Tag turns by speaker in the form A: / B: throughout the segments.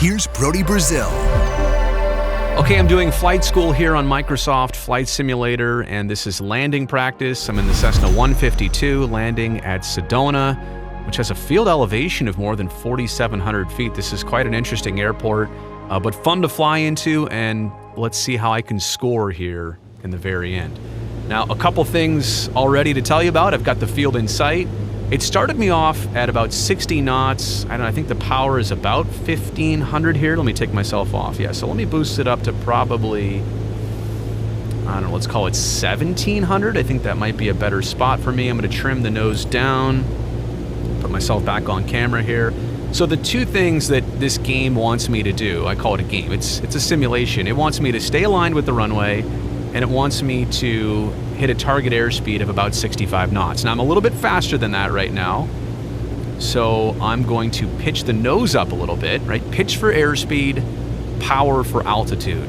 A: here's Brodie Brazil.
B: Okay, I'm doing flight school here on Microsoft Flight Simulator, and this is landing practice. I'm in the Cessna 152 landing at Sedona, which has a field elevation of more than 4,700 feet. This is quite an interesting airport, but fun to fly into, and let's see how I can score here in the very end. Now, a couple things already to tell you about. I've got the field in sight. It started me off at about 60 knots. I think the power is about 1,500 here. Let me take myself off. Yeah, so let me boost it up to probably, I don't know, let's call it 1,700. I think that might be a better spot for me. I'm going to trim the nose down, put myself back on camera here. So the two things that this game wants me to do, I call it a game, it's a simulation. It wants me to stay aligned with the runway, and it wants me to hit a target airspeed of about 65 knots. Now, I'm a little bit faster than that right now, so I'm going to pitch the nose up a little bit, right? Pitch for airspeed, power for altitude.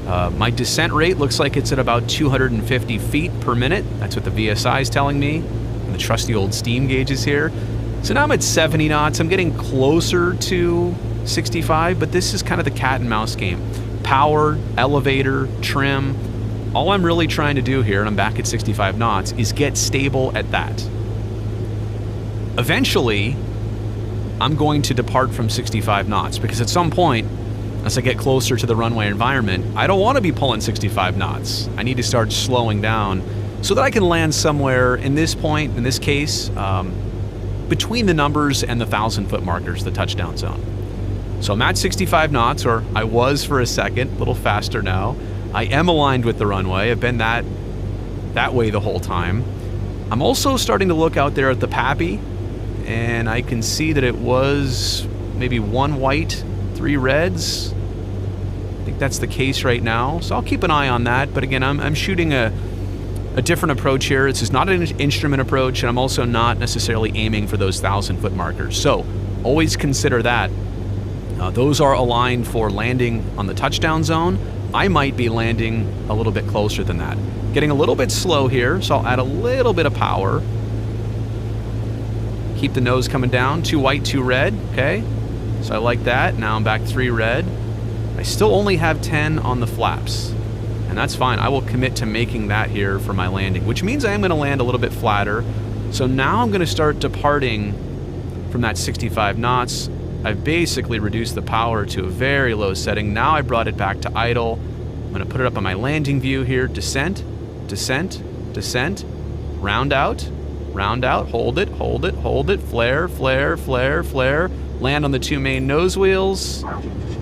B: My descent rate looks like it's at about 250 feet per minute. That's what the VSI is telling me, and the trusty old steam gauges here. So now I'm at 70 knots. I'm getting closer to 65, but this is kind of the cat and mouse game. Power, elevator, trim. All I'm really trying to do here, and I'm back at 65 knots, is get stable at that. Eventually, I'm going to depart from 65 knots because at some point, as I get closer to the runway environment, I don't want to be pulling 65 knots. I need to start slowing down so that I can land somewhere in this point, in this case, between the numbers and the 1,000-foot markers, the touchdown zone. So I'm at 65 knots, or I was for a second, a little faster now. I am aligned with the runway. I've been that way the whole time. I'm also starting to look out there at the PAPI, and I can see that it was maybe 1 white, 3 reds. I think that's the case right now, so I'll keep an eye on that. But again, I'm shooting a different approach here. This is not an instrument approach, and I'm also not necessarily aiming for those 1,000-foot markers. So always consider that. Those are aligned for landing on the touchdown zone. I might be landing a little bit closer than that. Getting a little bit slow here, so I'll add a little bit of power. Keep the nose coming down. 2 white, 2 red, okay? So I like that. Now I'm back 3 red. I still only have 10 on the flaps, and that's fine. I will commit to making that here for my landing, which means I am going to land a little bit flatter. So now I'm going to start departing from that 65 knots. I've basically reduced the power to a very low setting. Now I brought it back to idle. I'm going to put it up on my landing view here. Descent, descent, descent, round out, hold it, hold it, hold it, flare, flare, flare, flare. Land on the 2 main nose wheels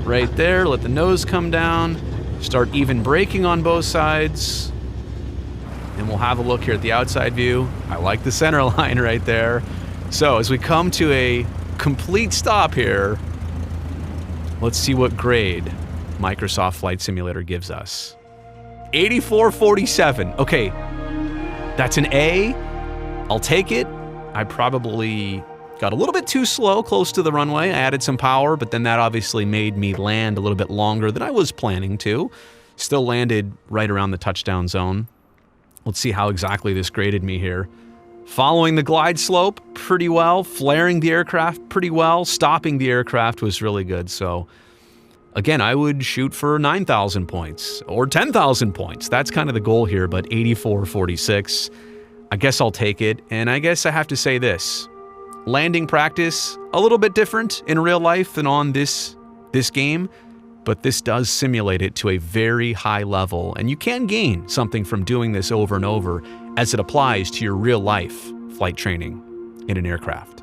B: right there. Let the nose come down. Start even braking on both sides. And we'll have a look here at the outside view. I like the center line right there. So as we come to a complete stop here, let's see what grade Microsoft Flight Simulator gives us. 8447. Okay, that's an A. I'll take it. I probably got a little bit too slow close to the runway. I added some power, but then that obviously made me land a little bit longer than I was planning to. Still landed right around the touchdown zone. Let's see how exactly this graded me here. Following the glide slope pretty well, flaring the aircraft pretty well, stopping the aircraft was really good. So again, I would shoot for 9,000 points or 10,000 points. That's kind of the goal here, but 84.46, I guess I'll take it. And I guess I have to say this, landing practice, a little bit different in real life than on this game, but this does simulate it to a very high level. And you can gain something from doing this over and over as it applies to your real life flight training in an aircraft.